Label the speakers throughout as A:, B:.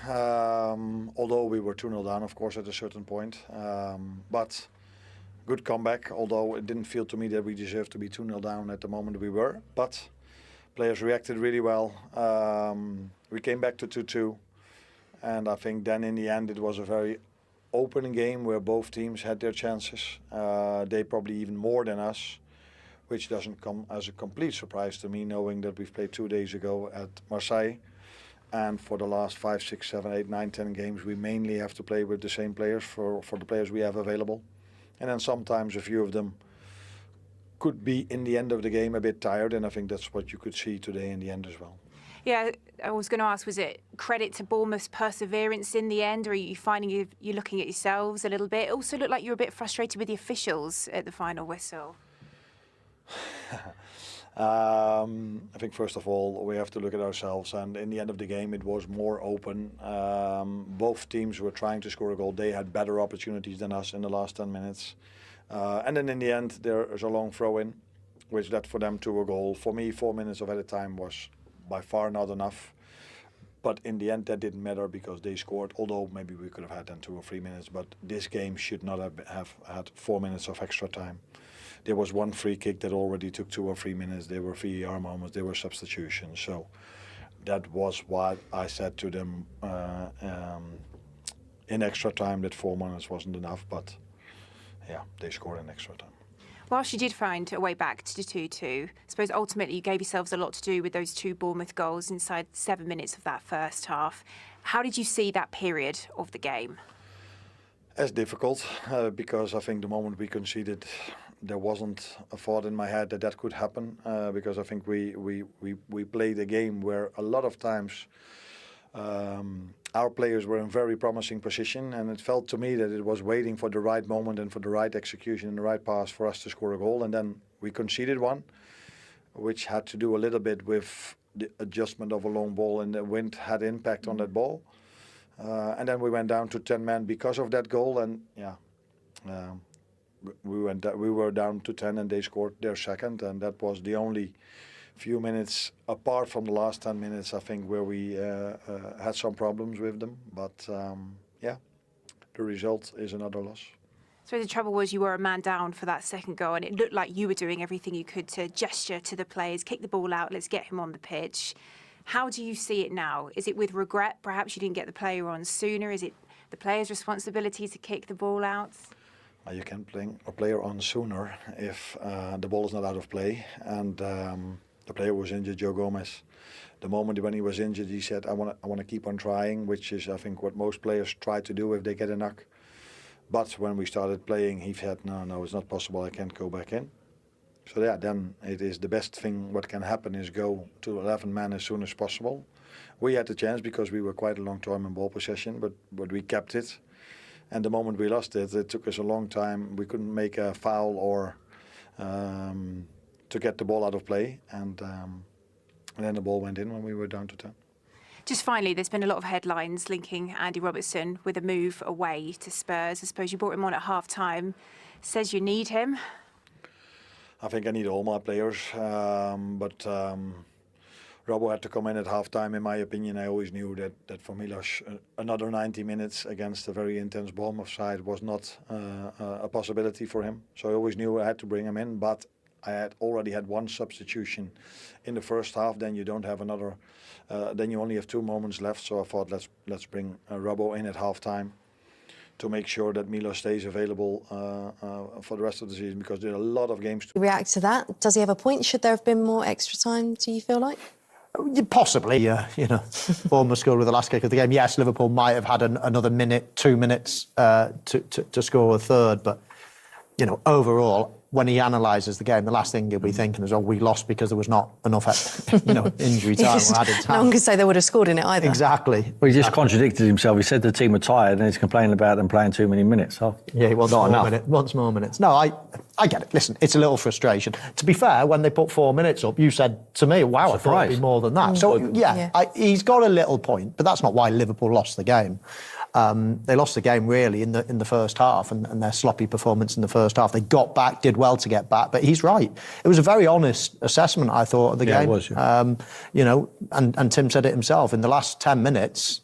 A: although we were 2-0 down, of course, at a certain point. But good comeback, although it didn't feel to me that we deserved to be 2-0 down at the moment we were. But players reacted really well. We came back to 2-2. And I think then in the end it was a very open game where both teams had their chances. They probably even more than us, which doesn't come as a complete surprise to me, knowing that we've played 2 days ago at Marseille. And for the last 5, 6, 7, 8, 9, 10 games, we mainly have to play with the same players for the players we have available. And then sometimes a few of them could be, in the end of the game, a bit tired. And I think that's what you could see today in the end as well.
B: Yeah, I was going to ask, was it credit to Bournemouth's perseverance in the end, or are you finding you're looking at yourselves a little bit? It also looked like you were a bit frustrated with the officials at the final whistle.
A: I think first of all we have to look at ourselves, and in the end of the game it was more open. Both teams were trying to score a goal. They had better opportunities than us in the last 10 minutes. And then in the end there is a long throw in, which led for them to a goal. For me, 4 minutes of added time was by far not enough. But in the end that didn't matter because they scored, although maybe we could have had then 2 or 3 minutes. But this game should not have had 4 minutes of extra time. There was one free kick that already took 2 or 3 minutes. There were VAR moments, there were substitutions. So that was what I said to them in extra time, that 4 minutes wasn't enough. But yeah, they scored in extra time.
B: Whilst you did find a way back to 2-2, I suppose ultimately you gave yourselves a lot to do with those 2 Bournemouth goals inside 7 minutes of that first half. How did you see that period of the game?
A: As difficult, because I think the moment we conceded, there wasn't a thought in my head that that could happen, because I think we played a game where a lot of times our players were in very promising position, and it felt to me that it was waiting for the right moment and for the right execution and the right pass for us to score a goal. And then we conceded one, which had to do a little bit with the adjustment of a long ball, and the wind had impact on that ball. And then we went down to 10 men because of that goal, and we were down to 10 and they scored their second, and that was the only few minutes apart from the last 10 minutes I think where we had some problems with them. But the result is another loss.
B: So the trouble was you were a man down for that second goal, and it looked like you were doing everything you could to gesture to the players, kick the ball out, let's get him on the pitch. How do you see it now? Is it with regret? Perhaps you didn't get the player on sooner. Is it the player's responsibility to kick the ball out?
A: You can bring a player on sooner if the ball is not out of play. And the player was injured, Joe Gomez. The moment when he was injured, he said, I want to keep on trying, which is, I think, what most players try to do if they get a knock. But when we started playing, he said, no, it's not possible, I can't go back in. So yeah, then it is the best thing what can happen is go to 11 men as soon as possible. We had the chance because we were quite a long time in ball possession, but we kept it. And the moment we lost it, it took us a long time. We couldn't make a foul or to get the ball out of play. And then the ball went in when we were down to 10.
B: Just finally, there's been a lot of headlines linking Andy Robertson with a move away to Spurs. I suppose you brought him on at half-time. Says you need him.
A: I think I need all my players, but Robbo had to come in at half-time. In my opinion, I always knew that for Milos, another 90 minutes against a very intense Bournemouth side was not a possibility for him. So I always knew I had to bring him in, but I had already had one substitution in the first half. Then you don't have another. Then you only have 2 moments left. So I thought let's bring Robbo in at half-time to make sure that Milos stays available for the rest of the season, because there are a lot of games to
C: react to that. Does he have a point? Should there have been more extra time, do you feel like?
D: Possibly, Bournemouth scored with the last kick of the game. Yes, Liverpool might have had another minute, 2 minutes to score a third, but overall, when he analyses the game, the last thing he'll be thinking is, we lost because there was not enough, injury time or added time.
C: No one could say they would have scored in it either.
D: Exactly.
E: Well, he just contradicted himself. He said the team were tired and he's complaining about them playing too many minutes.
D: Yeah, he wants more minutes. No, I get it. Listen, it's a little frustration. To be fair, when they put 4 minutes up, you said to me, wow, I thought it'd be more than that. So, he's got a little point, but that's not why Liverpool lost the game. They lost the game really in the first half, and their sloppy performance in the first half. They got back, did well to get back, but he's right. It was a very honest assessment, I thought, of the game.
E: It was,
D: and Tim said it himself. In the last 10 minutes,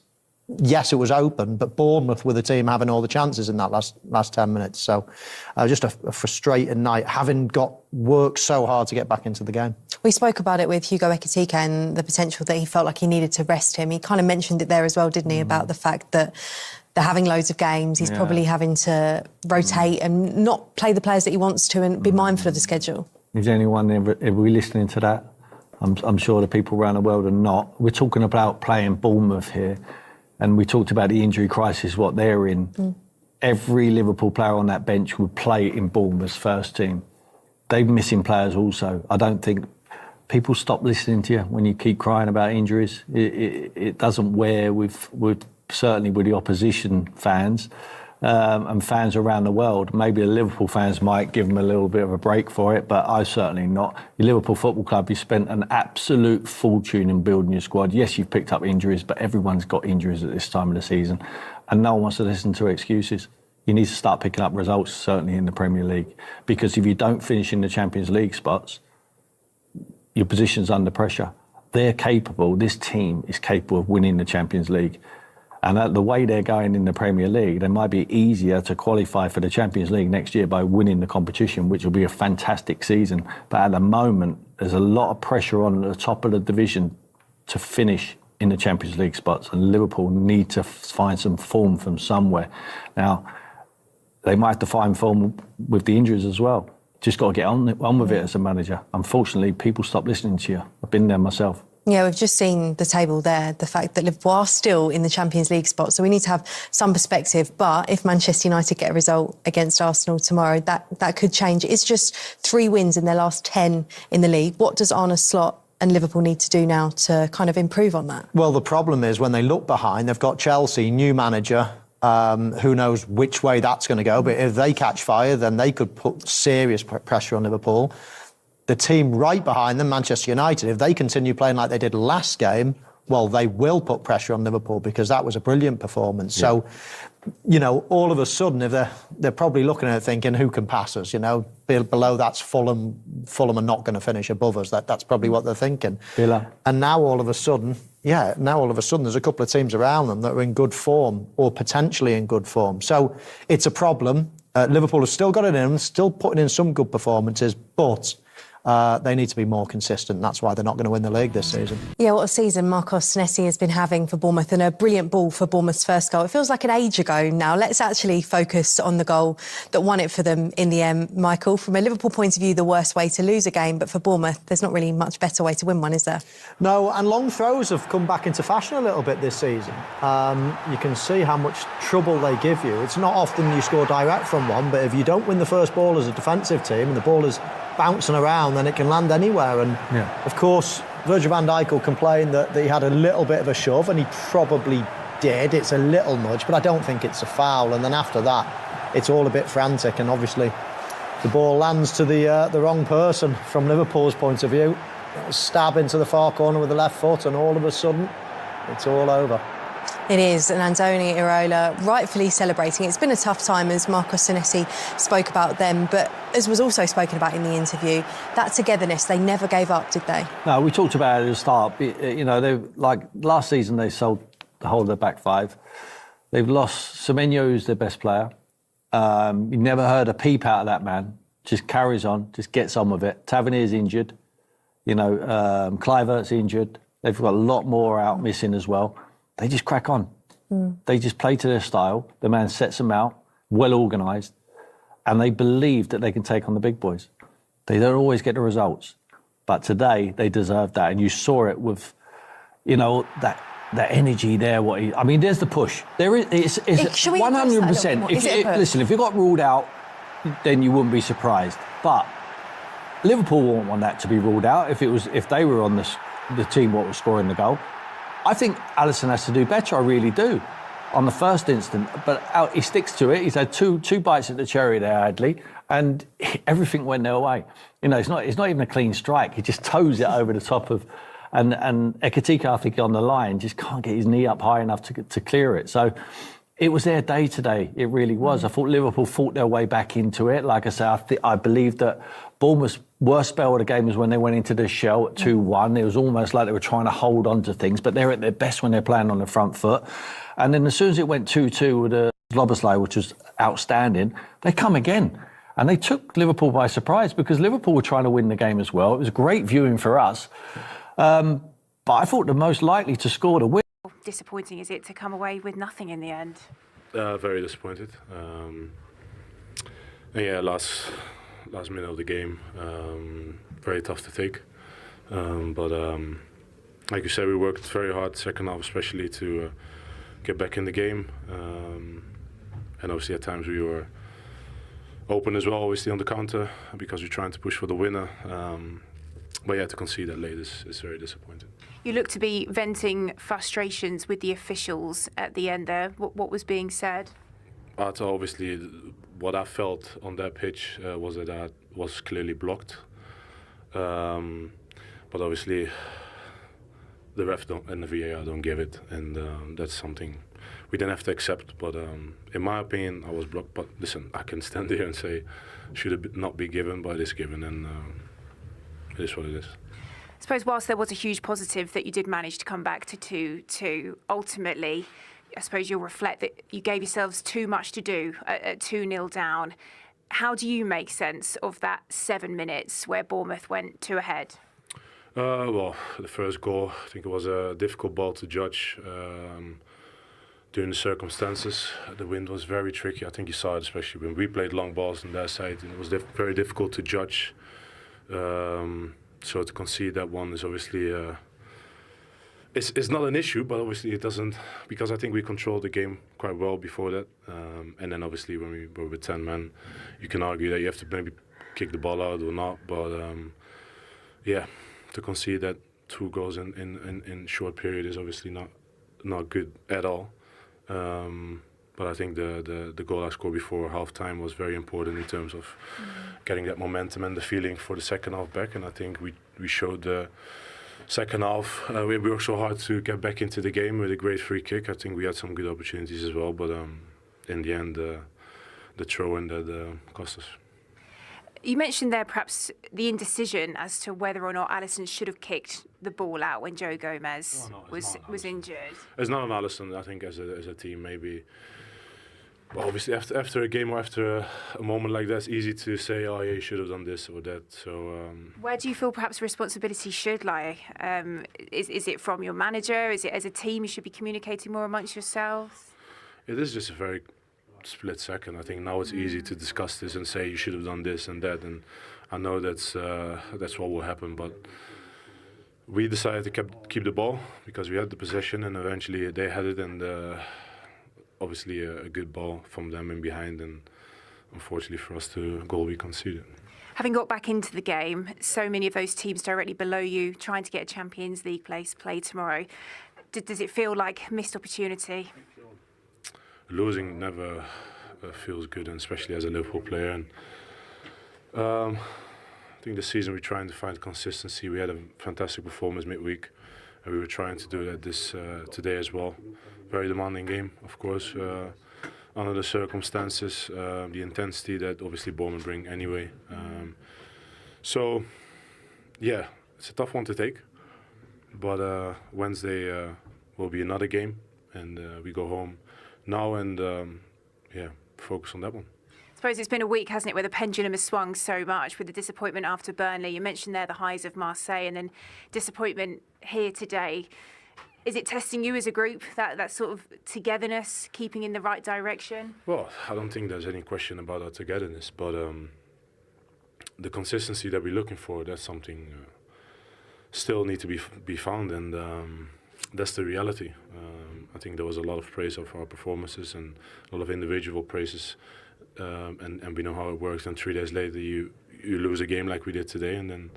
D: yes, it was open, but Bournemouth were the team having all the chances in that last 10 minutes. So just a frustrating night, having got worked so hard to get back into the game.
C: We spoke about it with Hugo Ekitike and the potential that he felt like he needed to rest him. He kind of mentioned it there as well, didn't he, about the fact that they're having loads of games. He's probably having to rotate and not play the players that he wants to and be mindful of the schedule.
E: Is anyone ever listening to that? I'm sure the people around the world are not. We're talking about playing Bournemouth here, and we talked about the injury crisis, what they're in. Every Liverpool player on that bench would play in Bournemouth's first team. They're missing players also. I don't think people stop listening to you when you keep crying about injuries. It doesn't wear certainly with the opposition fans and fans around the world. Maybe the Liverpool fans might give them a little bit of a break for it, but I certainly not. The Liverpool Football Club, you spent an absolute fortune in building your squad. Yes, you've picked up injuries, but everyone's got injuries at this time of the season, and no one wants to listen to excuses. You need to start picking up results, certainly in the Premier League, because if you don't finish in the Champions League spots, your position's under pressure. They're capable, this team is capable of winning the Champions League. And the way they're going in the Premier League, they might be easier to qualify for the Champions League next year by winning the competition, which will be a fantastic season. But at the moment, there's a lot of pressure on the top of the division to finish in the Champions League spots, and Liverpool need to find some form from somewhere. Now, they might have to find form with the injuries as well. Just got to get on with it as a manager. Unfortunately, people stop listening to you. I've been there myself.
C: Yeah, we've just seen the table there, the fact that Liverpool are still in the Champions League spot, so we need to have some perspective. But if Manchester United get a result against Arsenal tomorrow, that could change. It's just 3 wins in their last 10 in the league. What does Arne Slot and Liverpool need to do now to kind of improve on that?
D: Well, the problem is when they look behind, they've got Chelsea, new manager. Who knows which way that's going to go, but if they catch fire, then they could put serious pressure on Liverpool. The team right behind them, Manchester United, if they continue playing like they did last game, well, they will put pressure on Liverpool because that was a brilliant performance. Yeah. So, you know, all of a sudden, if they're probably looking at it thinking, who can pass us? You know, below that's Fulham. Fulham are not going to finish above us. That's probably what they're thinking.
E: Villa.
D: And now all of a sudden, there's a couple of teams around them that are in good form or potentially in good form. So it's a problem. Liverpool have still got it in them, still putting in some good performances, but they need to be more consistent. That's why they're not going to win the league this season.
C: Yeah, what a season Marcos Senesi has been having for Bournemouth, and a brilliant ball for Bournemouth's first goal. It feels like an age ago now. Let's actually focus on the goal that won it for them in the end. Michael, from a Liverpool point of view, the worst way to lose a game, but for Bournemouth, there's not really much better way to win one, is there?
D: No, and long throws have come back into fashion a little bit this season. You can see how much trouble they give you. It's not often you score direct from one, but if you don't win the first ball as a defensive team and the ball is bouncing around, then it can land anywhere. And of course, Virgil van Dijk will complain that he had a little bit of a shove, and he probably did. It's a little nudge, but I don't think it's a foul. And then after that, it's all a bit frantic, and obviously the ball lands to the wrong person from Liverpool's point of view. Stab into the far corner with the left foot, and all of a sudden, it's all over.
C: It is, and Andoni Iraola rightfully celebrating. It's been a tough time, as Marcos Senesi spoke about them, but as was also spoken about in the interview, that togetherness, they never gave up, did they?
E: No, we talked about it at the start. You know, they like last season they sold the whole of their back five. They've lost Semenyo, who's their best player. You never heard a peep out of that man. Just carries on, just gets on with it. Tavernier's injured. You know, Kluivert's injured. They've got a lot more out missing as well. They just crack on. They just play to their style. The man sets them out, well organised, and they believe that they can take on the big boys. They don't always get the results, but today they deserve that. And you saw it with, you know, that energy there. There's the push. There is. It's 100%. Listen, if you got ruled out, then you wouldn't be surprised. But Liverpool won't want that to be ruled out if they were on the team what was scoring the goal. I think Alisson has to do better, I really do, on the first instant. But he sticks to it. He's had two bites at the cherry there, Adley, and everything went their way. You know, it's not even a clean strike. He just toes it over the top of... And Ekitike, I think, on the line, just can't get his knee up high enough to clear it. So it was their day today. It really was. I thought Liverpool fought their way back into it. Like I said, I believe that Bournemouth's worst spell of the game was when they went into the shell at 2-1. It was almost like they were trying to hold on to things, but they're at their best when they're playing on the front foot. And then as soon as it went 2-2 with the Loboslai, which was outstanding, they come again. And they took Liverpool by surprise because Liverpool were trying to win the game as well. It was great viewing for us. But I thought the most likely to score the win.
B: Disappointing is it to come away with nothing in the end?
F: Very disappointed. Yeah, last minute of the game, very tough to take. But like you said, we worked very hard second half, especially to get back in the game. And obviously at times we were open as well, obviously on the counter, because we're trying to push for the winner. But yeah, to concede that late is very disappointing.
B: You look to be venting frustrations with the officials at the end there. What was being said?
F: Obviously, what I felt on that pitch was that was clearly blocked. But obviously, the ref and the VAR don't give it, and that's something we then have to accept. But in my opinion, I was blocked. But listen, I can stand here and say, should it not be given, but it is given, and it is what it is.
B: I suppose whilst there was a huge positive that you did manage to come back to 2-2, ultimately, I suppose you'll reflect that you gave yourselves too much to do at 2-0 down. How do you make sense of that 7 minutes where Bournemouth went 2 ahead?
F: Well, the first goal, I think it was a difficult ball to judge during the circumstances. The wind was very tricky. I think you saw it, especially when we played long balls on their side, and it was very difficult to judge. So to concede that one is obviously it's not an issue, but obviously it doesn't, because I think we controlled the game quite well before that. And then obviously when we were with 10 men, you can argue that you have to maybe kick the ball out or not. But yeah, to concede that 2 goals in short period is obviously not good at all. But I think the goal I scored before half-time was very important in terms of getting that momentum and the feeling for the second half back. And I think we showed the second half. We worked so hard to get back into the game with a great free kick. I think we had some good opportunities as well. But in the end, the throw-in that cost us.
B: You mentioned there perhaps the indecision as to whether or not Alisson should have kicked the ball out when Joe Gomez was injured.
F: It's not on Alisson. I think as a team maybe. Well, obviously, after a game or after a moment like that, it's easy to say, "Oh, yeah, you should have done this or that." So,
B: where do you feel perhaps responsibility should lie? Is it from your manager? Is it as a team you should be communicating more amongst yourselves?
F: It is just a very split second. I think now it's easy to discuss this and say you should have done this and that, and I know that's what will happen. But we decided to keep the ball because we had the possession, and eventually they had it, and. Obviously a good ball from them in behind, and unfortunately for us, the goal we conceded.
B: Having got back into the game, so many of those teams directly below you trying to get a Champions League place play tomorrow. Does it feel like missed opportunity?
F: Losing never feels good, and especially as a Liverpool player. And I think this season we're trying to find consistency. We had a fantastic performance midweek, and we were trying to do that today as well. Very demanding game, of course, under the circumstances, the intensity that obviously Bournemouth bring anyway. So, yeah, it's a tough one to take. But Wednesday will be another game, and we go home now and focus on that one.
B: I suppose it's been a week, hasn't it, where the pendulum has swung so much with the disappointment after Burnley. You mentioned there the highs of Marseille and then disappointment here today. Is it testing you as a group, that sort of togetherness, keeping in the right direction?
F: Well, I don't think there's any question about our togetherness, but the consistency that we're looking for, that's something still need to be found, and that's the reality. I think there was a lot of praise of our performances and a lot of individual praises, and we know how it works, and 3 days later you lose a game like we did today, and then